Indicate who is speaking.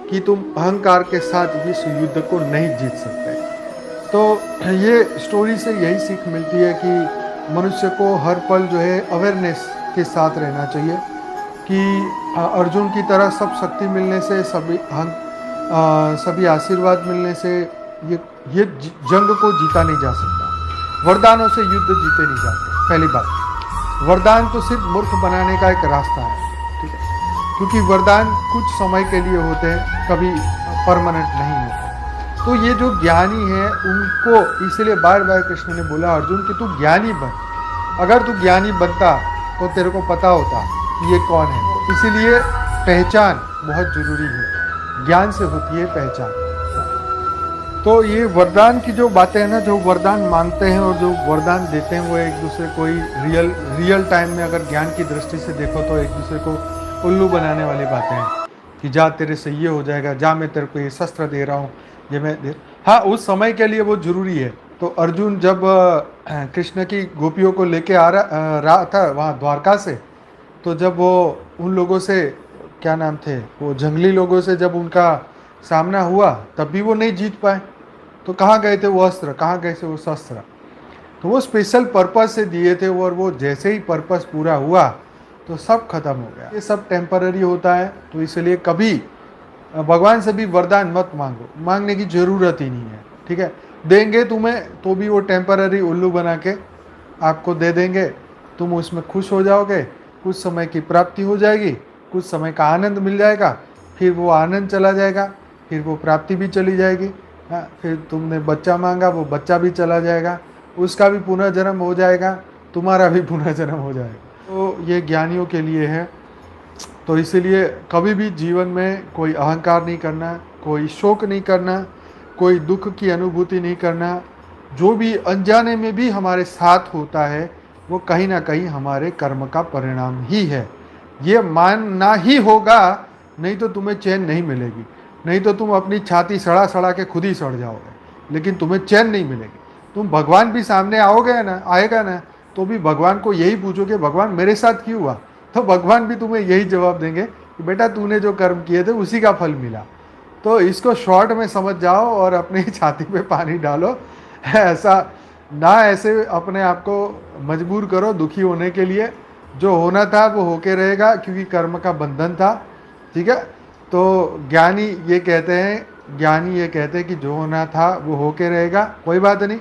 Speaker 1: कि तुम अहंकार के साथ इस युद्ध को नहीं जीत सकते। तो ये स्टोरी से यही सीख मिलती है कि मनुष्य को हर पल जो है अवेयरनेस के साथ रहना चाहिए कि अर्जुन की तरह सब शक्ति मिलने से, सभी आशीर्वाद मिलने से ये जंग को जीता नहीं जा सकता। वरदानों से युद्ध जीते नहीं जाते। पहली बात, वरदान तो सिर्फ मूर्ख बनाने का एक रास्ता है, ठीक है, क्योंकि वरदान कुछ समय के लिए होते हैं, कभी परमानेंट नहीं होते। तो ये जो ज्ञानी है उनको इसलिए बार बार कृष्ण ने बोला अर्जुन कि तू ज्ञानी बन। अगर तू ज्ञानी बनता तो तेरे को पता होता कि ये कौन है। इसीलिए पहचान बहुत जरूरी है, ज्ञान से होती है पहचान। तो ये वरदान की जो बातें हैं ना, जो वरदान मांगते हैं और जो वरदान देते हैं वो एक दूसरे को ही रियल टाइम में अगर ज्ञान की दृष्टि से देखो तो एक दूसरे को उल्लू बनाने वाली बातें हैं कि जा तेरे से ये हो जाएगा, जा मैं तेरे को ये शस्त्र दे रहा हूँ, ये मैं दे। हाँ, उस समय के लिए वो जरूरी है। तो अर्जुन जब कृष्ण की गोपियों को लेके आ रहा था वहाँ द्वारका से, तो जब वो उन लोगों से, क्या नाम थे वो जंगली लोगों से, जब उनका सामना हुआ तब भी वो नहीं जीत पाए। तो कहाँ गए थे वो अस्त्र, कहाँ गए थे वो शस्त्र? तो वो स्पेशल पर्पस से दिए थे और वो जैसे ही पर्पस पूरा हुआ तो सब खत्म हो गया। ये सब टेम्पररी होता है, तो इसलिए कभी भगवान से भी वरदान मत मांगो, मांगने की जरूरत ही नहीं है, ठीक है। देंगे तुम्हें तो भी वो टेम्पररी उल्लू बना के आपको दे देंगे, तुम उसमें खुश हो जाओगे, कुछ समय की प्राप्ति हो जाएगी, कुछ समय का आनंद मिल जाएगा, फिर वो आनंद चला जाएगा, फिर वो प्राप्ति भी चली जाएगी। हाँ, फिर तुमने बच्चा मांगा, वो बच्चा भी चला जाएगा, उसका भी पुनर्जन्म हो जाएगा, तुम्हारा भी पुनर्जन्म हो जाएगा। तो ये ज्ञानियों के लिए है। तो इसीलिए कभी भी जीवन में कोई अहंकार नहीं करना, कोई शोक नहीं करना, कोई दुख की अनुभूति नहीं करना। जो भी अनजाने में भी हमारे साथ होता है वो कहीं ना कहीं हमारे कर्म का परिणाम ही है, ये मानना ही होगा, नहीं तो तुम्हें चैन नहीं मिलेगी। नहीं तो तुम अपनी छाती सड़ा सड़ा के खुद ही सड़ जाओगे, लेकिन तुम्हें चैन नहीं मिलेगी। तुम भगवान भी सामने आओगे ना, आएगा ना, तो भी भगवान को यही पूछोगे भगवान मेरे साथ क्यों हुआ, तो भगवान भी तुम्हें यही जवाब देंगे कि बेटा तूने जो कर्म किए थे उसी का फल मिला। तो इसको शॉर्ट में समझ जाओ और अपनी छाती पे पानी डालो। ऐसा ना, ऐसे अपने आप को मजबूर करो दुखी होने के लिए। जो होना था वो होके रहेगा, क्योंकि कर्म का बंधन था, ठीक है। तो ज्ञानी ये कहते हैं, जो होना था वो होके रहेगा, कोई बात नहीं।